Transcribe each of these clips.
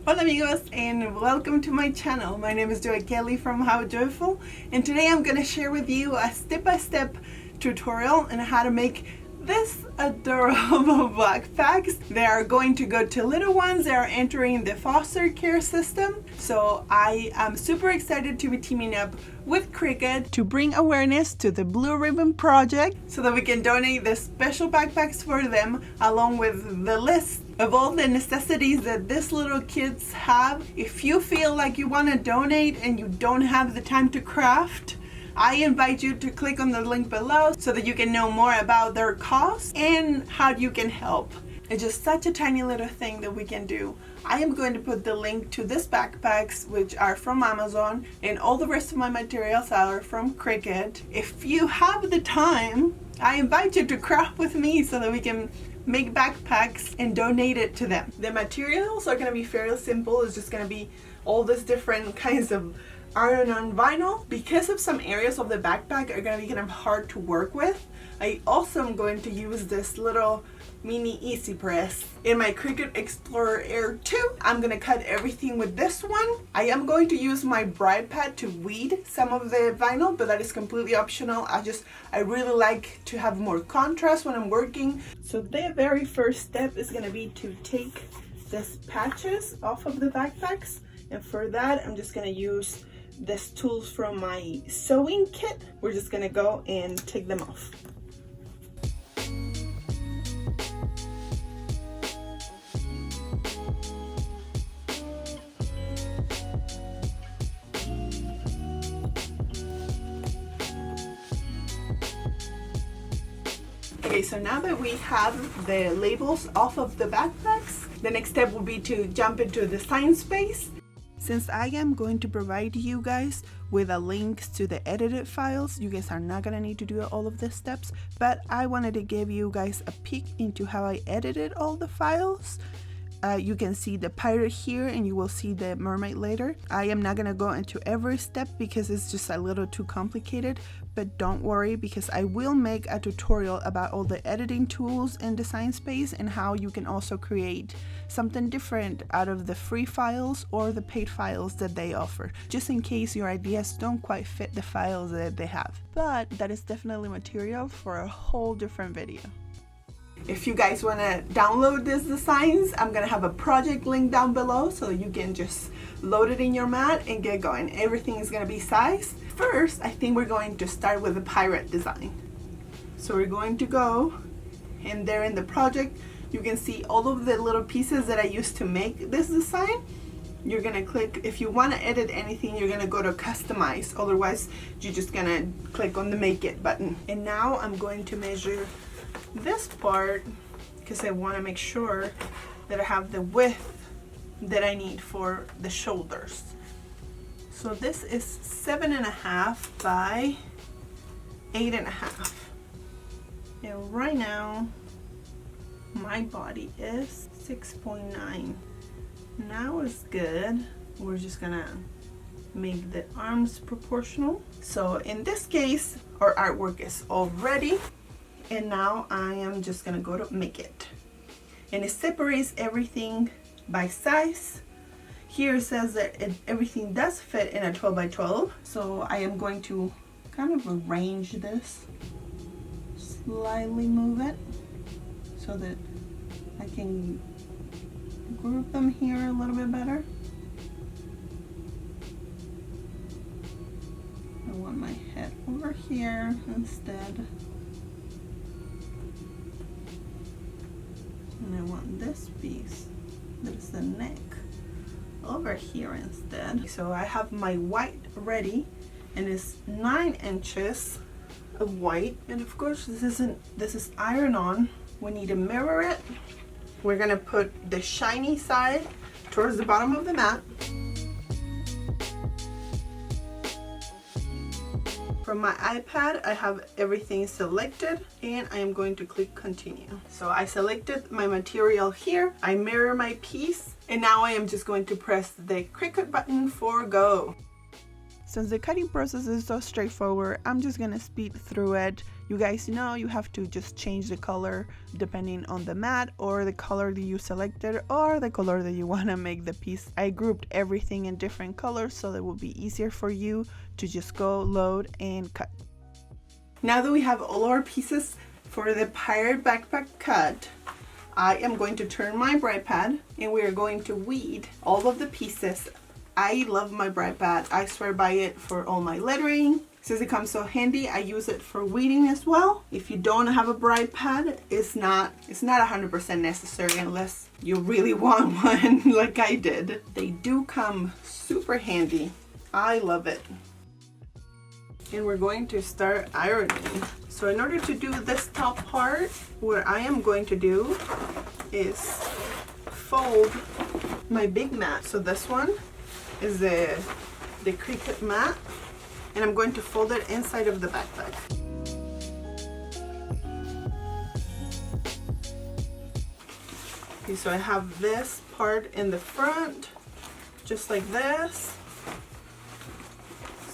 Hola amigos and welcome to my channel. My name is Joy Kelly from HowJoyful, and today I'm going to share with you a step-by-step tutorial on how to make this adorable backpacks. They are going to go to little ones that are entering the foster care system. So I am super excited to be teaming up with CRICUT to bring awareness to the Blue Ribbon Project so that we can donate the special backpacks for them, along with the list of all the necessities that these little kids have. If you feel like you want to donate and you don't have the time to craft, I invite you to click on the link below so that you can know more about their costs and how you can help. It's just such a tiny little thing that we can do. I am going to put the link to these backpacks, which are from Amazon, and all the rest of my materials are from CRICUT. If you have the time, I invite you to craft with me so that we can make backpacks and donate it to them. The materials are going to be fairly simple. It's just going to be all these different kinds of iron-on vinyl. Because of some areas of the backpack are going to be kind of hard to work with, I also am going to use this little mini easy press in my CRICUT Explorer Air 2. I'm going to cut everything with this one. I am going to use my bride pad to weed some of the vinyl, but that is completely optional. I really like to have more contrast when I'm working. So the very first step is going to be to take these patches off of the backpacks, and for that I'm just going to use these tools from my sewing kit. We're just going to go and take them off. Okay, so now that we have the labels off of the backpacks, the next step will be to jump into the design space. Since I am going to provide you guys with a link to the edited files, you guys are not going to need to do all of these steps, but I wanted to give you guys a peek into how I edited all the files. You can see the pirate here and you will see the mermaid later. I am not going to go into every step because it's just a little too complicated, but don't worry because I will make a tutorial about all the editing tools in Design Space and how you can also create something different out of the free files or the paid files that they offer, just in case your ideas don't quite fit the files that they have. But that is definitely material for a whole different video. If you guys want to download these designs, I'm going to have a project link down below so you can just load it in your mat and get going. Everything is going to be sized. First, I think we're going to start with the pirate design. So we're going to go, and there in the project, you can see all of the little pieces that I used to make this design. You're going to click, if you want to edit anything, you're going to go to customize. Otherwise, you're just going to click on the make it button. And now I'm going to measure this part because I want to make sure that I have the width that I need for the shoulders. So this is 7.5 by 8.5, and right now my body is 6.9. Now it's good. We're just gonna make the arms proportional. So in this case our artwork is all ready, and now I am just gonna go to make it, and it separates everything by size. Here it says that everything does fit in a 12 by 12, so I am going to kind of arrange this, slightly move it so that I can group them here a little bit better. I want my head over here instead. And I want this piece, that's the neck, over here instead. So I have my white ready, and it's 9 inches of white. And of course this is iron on. We need to mirror it. We're gonna put the shiny side towards the bottom of the mat. From my iPad, I have everything selected, and I am going to click continue. So I selected my material here, I mirror my piece, and now I am just going to press the CRICUT button for go. Since the cutting process is so straightforward, I'm just gonna speed through it. You guys know you have to just change the color depending on the mat or the color that you selected or the color that you want to make the piece. I grouped everything in different colors so that it will be easier for you to just go load and cut. Now that we have all our pieces for the pirate backpack cut, I am going to turn my bride pad and we are going to weed all of the pieces. I love my bride pad. I swear by it for all my lettering. Since it comes so handy, I use it for weeding as well. If you don't have a bride pad, it's not 100% necessary unless you really want one like I did. They do come super handy. I love it. And we're going to start ironing. So in order to do this top part, what I am going to do is fold my big mat. So this one is the CRICUT mat, and I'm going to fold it inside of the backpack. Okay, so I have this part in the front, just like this,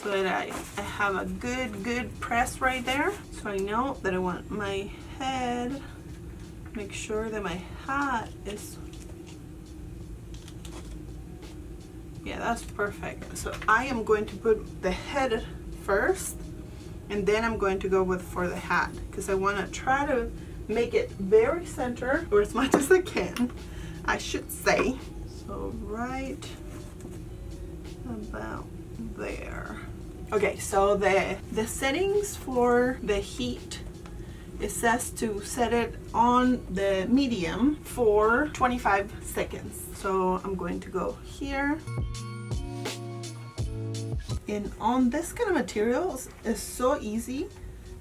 so that I have a good press right there. So I know that I want my head, make sure that my hat is, yeah, that's perfect. So I am going to put the head first, and then I'm going to go for the hat, because I want to try to make it very center, or as much as I can, I should say. So right about there. Okay, so the settings for the heat, it says to set it on the medium for 25 seconds. So I'm going to go here. And on this kind of materials, it's so easy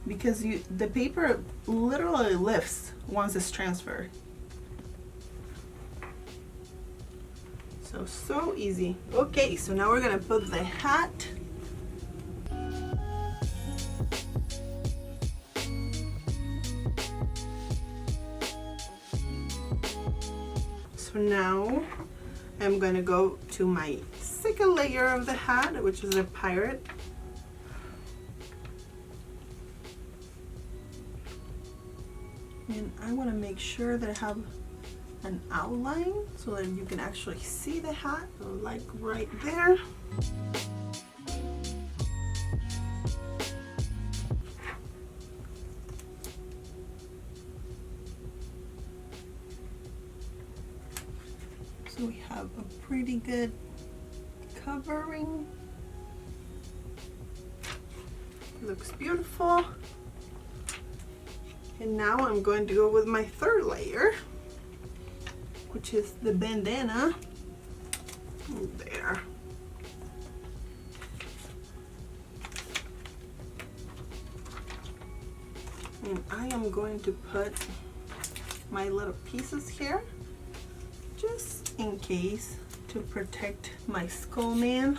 because the paper literally lifts once it's transferred. So easy. Okay, so now we're gonna put the hat. So now I'm going to go to my second layer of the hat, which is a pirate. And I want to make sure that I have an outline so that you can actually see the hat, like right there. So we have a pretty good covering. Looks beautiful. And now I'm going to go with my third layer, which is the bandana. There. And I am going to put my little pieces here, just in case, to protect my skull man.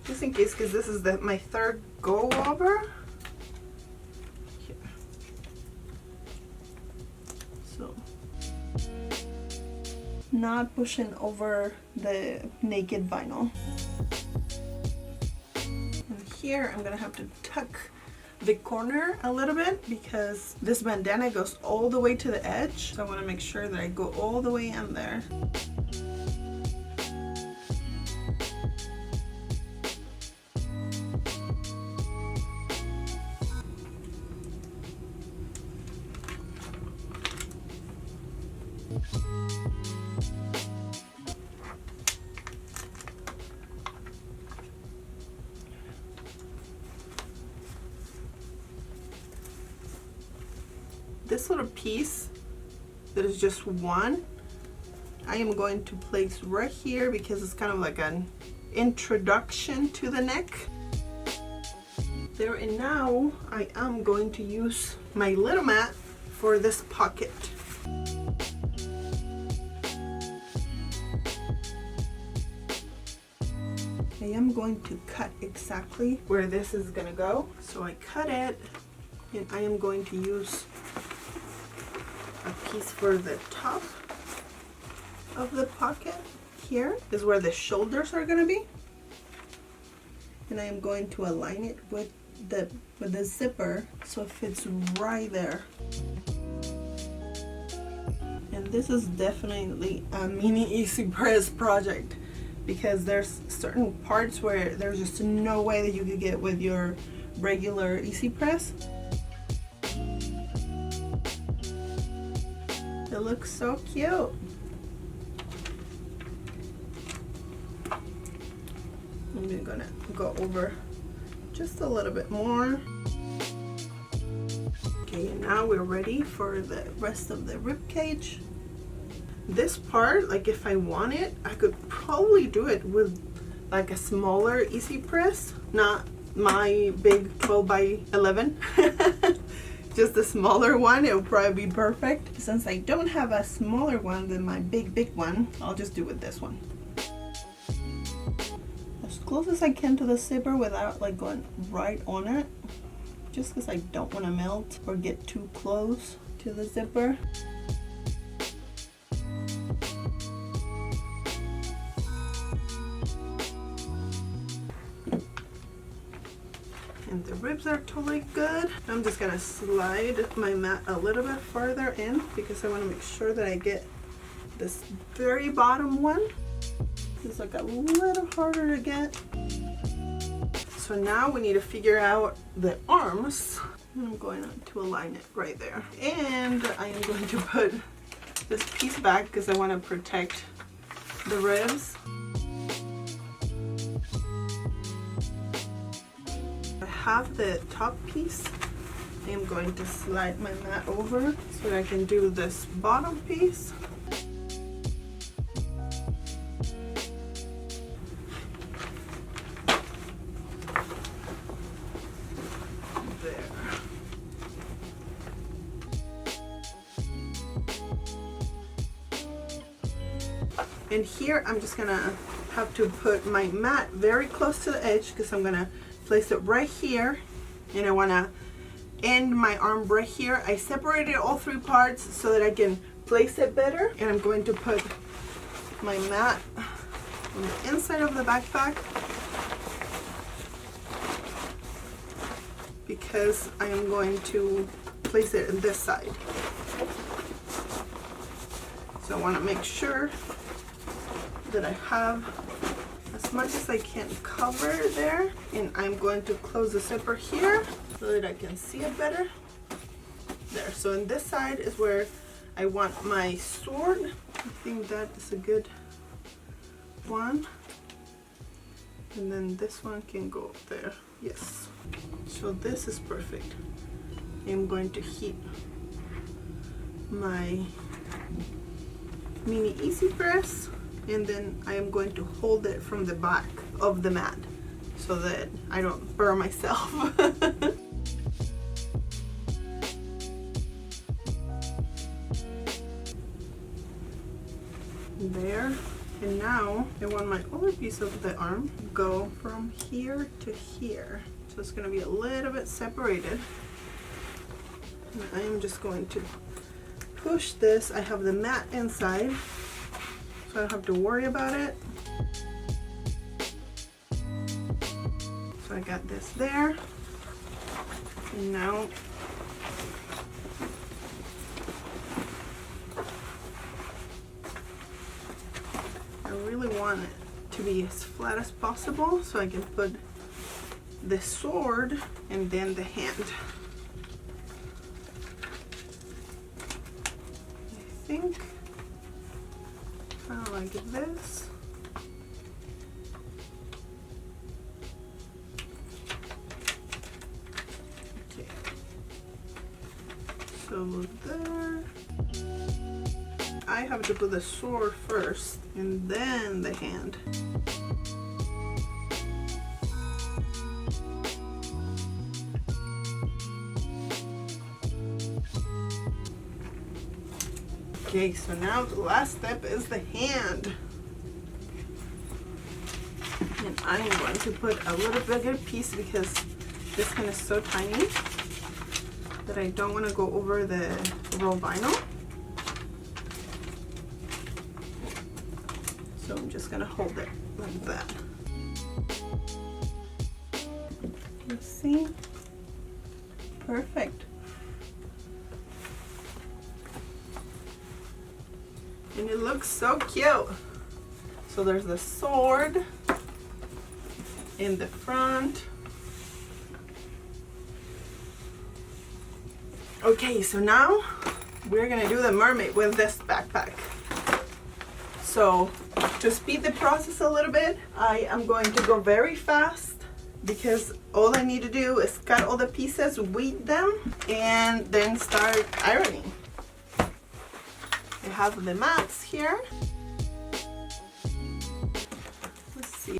Just in case, because this is my third go over. Here. So, not pushing over the naked vinyl. And here I'm gonna have to tuck the corner a little bit because this bandana goes all the way to the edge. So I want to make sure that I go all the way in there. This little piece that is just one, I am going to place right here because it's kind of like an introduction to the neck. There, and now I am going to use my little mat for this pocket. I am going to cut exactly where this is gonna go. So I cut it, and I am going to use a piece for the top of the pocket. Here is where the shoulders are gonna be. and I am going to align it with the zipper so it fits right there. And this is definitely a mini easy press project, because there's certain parts where there's just no way that you could get with your regular easy press. It looks so cute. I'm gonna go over just a little bit more. Okay, now we're ready for the rest of the rib cage. This part, like if I want it, I could probably do it with like a smaller easy press, not my big 12 by 11. Just a smaller one, it would probably be perfect. Since I don't have a smaller one than my big one, I'll just do with this one. As close as I can to the zipper without like going right on it, just because I don't want to melt or get too close to the zipper. And the ribs are totally good. I'm just gonna slide my mat a little bit farther in because I want to make sure that I get this very bottom one. It's like a little harder to get. So now we need to figure out the arms. I'm going to align it right there. And I am going to put this piece back because I want to protect the ribs. Have the top piece. I am going to slide my mat over so that I can do this bottom piece. There. And here I'm just gonna have to put my mat very close to the edge because I'm gonna place it right here, and I want to end my arm right here. I separated all three parts so that I can place it better, and I'm going to put my mat on the inside of the backpack because I am going to place it on this side. So I want to make sure that I have as much as I can cover there, and I'm going to close the zipper here so that I can see it better. There, so on this side is where I want my sword. I think that is a good one. And then this one can go there. Yes. So this is perfect. I'm going to heat my mini easy press, and then I am going to hold it from the back of the mat so that I don't burn myself. There. And now I want my other piece of the arm go from here to here. So it's going to be a little bit separated. And I am just going to push this. I have the mat inside, so I don't have to worry about it. So I got this there. And now I really want it to be as flat as possible so I can put the sword and then the hand. I think kind of like this. Okay. So there. I have to put the sword first and then the hand. Okay, so now the last step is the hand. And I'm going to put a little bigger piece because this one is so tiny that I don't want to go over the roll vinyl. So I'm just going to hold it like that. Let's see. Perfect. And it looks so cute. So there's the sword in the front. Okay, so now we're gonna do the mermaid with this backpack. So to speed the process a little bit, I am going to go very fast because all I need to do is cut all the pieces, weed them, and then start ironing. I have the mats here. Let's see.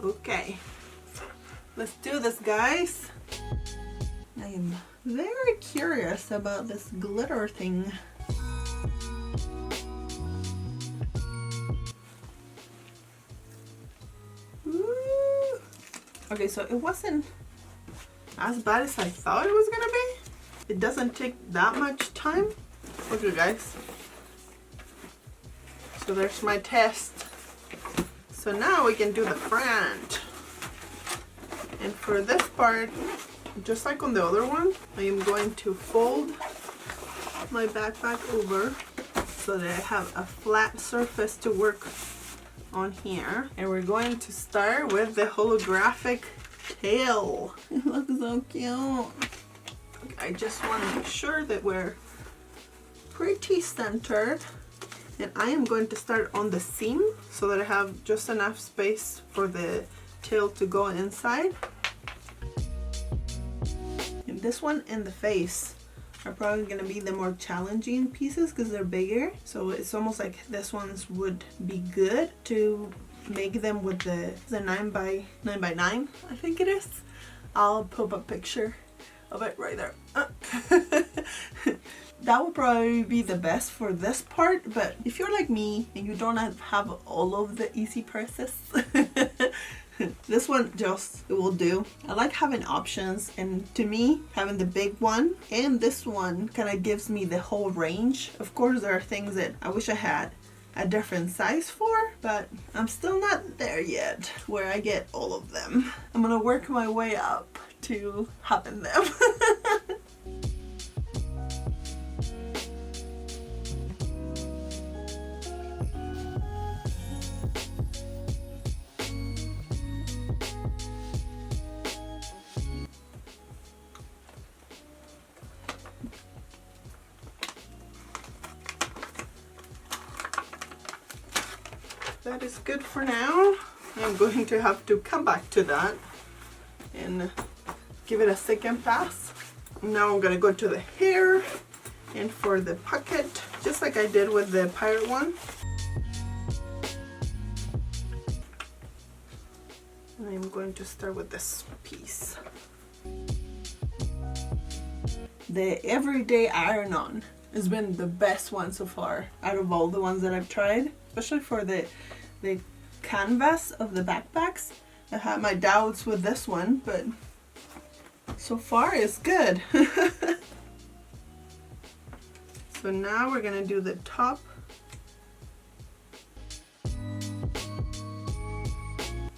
Okay, let's do this, guys. I am very curious about this glitter thing. Ooh. Okay, so it wasn't as bad as I thought it was gonna be. It doesn't take that much time. Okay, guys. So there's my test. So now we can do the front. And for this part, just like on the other one, I am going to fold my backpack over so that I have a flat surface to work on here. And we're going to start with the holographic tail. It looks so cute. I just want to make sure that we're pretty centered. And I am going to start on the seam so that I have just enough space for the tail to go inside. And this one and the face are probably going to be the more challenging pieces because they're bigger. So it's almost like this ones would be good to make them with the 9x9, I think it is. I'll put a picture of it right there. That would probably be the best for this part, but if you're like me and you don't have all of the easy pieces, this one just it will do. I like having options, and to me having the big one and this one kind of gives me the whole range. Of course there are things that I wish I had a different size for, but I'm still not there yet where I get all of them. I'm gonna work my way up to having them. That is good for now. I'm going to have to come back to that and give it a second pass. Now I'm gonna go to the hair and for the pocket, just like I did with the pirate one. And I'm going to start with this piece. The everyday iron-on has been the best one so far out of all the ones that I've tried, especially for the canvas of the backpacks. I had my doubts with this one, but so far it's good. So now we're gonna do the top.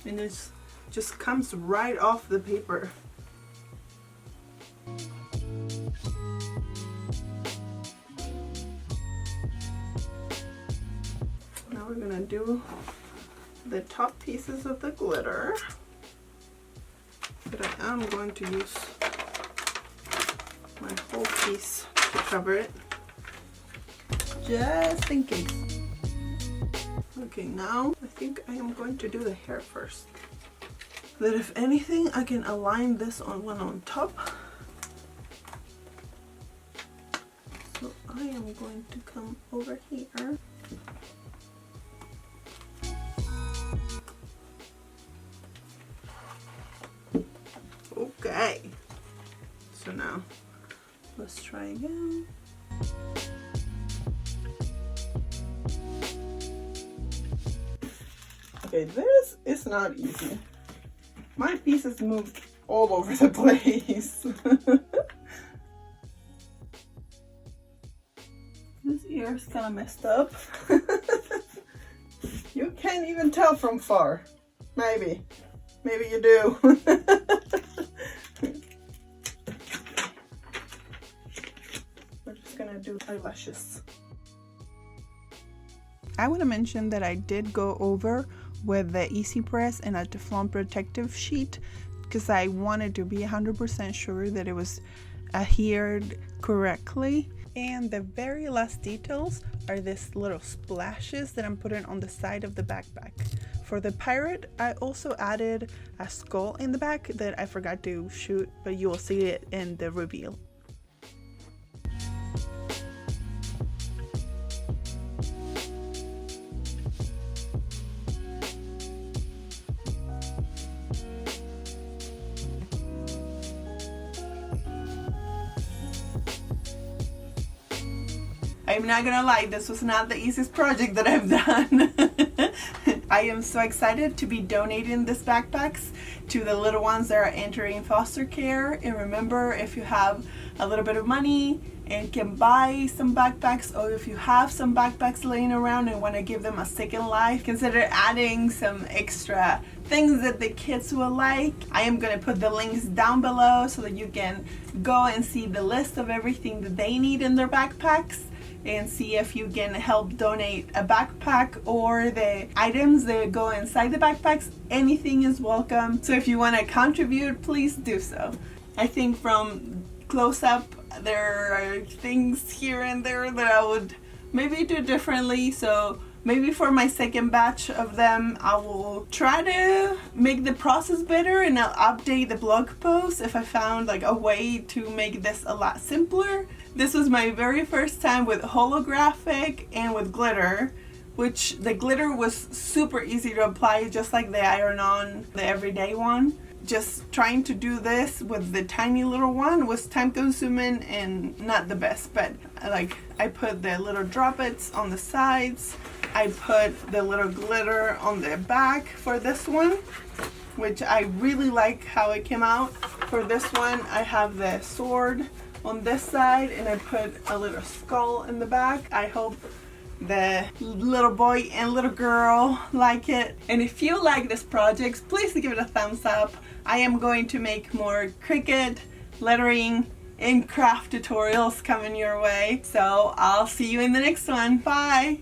And it just comes right off the paper. Now we're gonna do the top pieces of the glitter, but I am going to use my whole piece to cover it, just in case. Okay, now I think I am going to do the hair first. That if anything, I can align this one on top. So I am going to come over here. Okay, so now let's try again. Okay, this is not easy. My pieces moved all over the place. This ear is kind of messed up. You can't even tell from far. Maybe you do. We're just gonna do eyelashes. I want to mention that I did go over with the Easy Press and a Teflon protective sheet because I wanted to be 100% sure that it was adhered correctly. And the very last details are these little splashes that I'm putting on the side of the backpack. For the pirate, I also added a skull in the back that I forgot to shoot, but you will see it in the reveal. I'm not gonna lie, this was not the easiest project that I've done. I am so excited to be donating these backpacks to the little ones that are entering foster care. And remember, if you have a little bit of money and can buy some backpacks, or if you have some backpacks laying around and want to give them a second life, consider adding some extra things that the kids will like. I am going to put the links down below so that you can go and see the list of everything that they need in their backpacks, and see if you can help donate a backpack or the items that go inside the backpacks. Anything is welcome. So if you want to contribute, please do so. I think from close up, there are things here and there that I would maybe do differently. So maybe for my second batch of them, I will try to make the process better, and I'll update the blog post if I found like a way to make this a lot simpler. This was my very first time with holographic and with glitter, which the glitter was super easy to apply, just like the iron-on, the everyday one. Just trying to do this with the tiny little one was time consuming and not the best, but like I put the little droplets on the sides. I put the little glitter on the back for this one, which I really like how it came out. For this one, I have the sword on this side and I put a little skull in the back. I hope the little boy and little girl like it. And if you like this project, please give it a thumbs up. I am going to make more CRICUT, lettering, and craft tutorials coming your way. So I'll see you in the next one. Bye!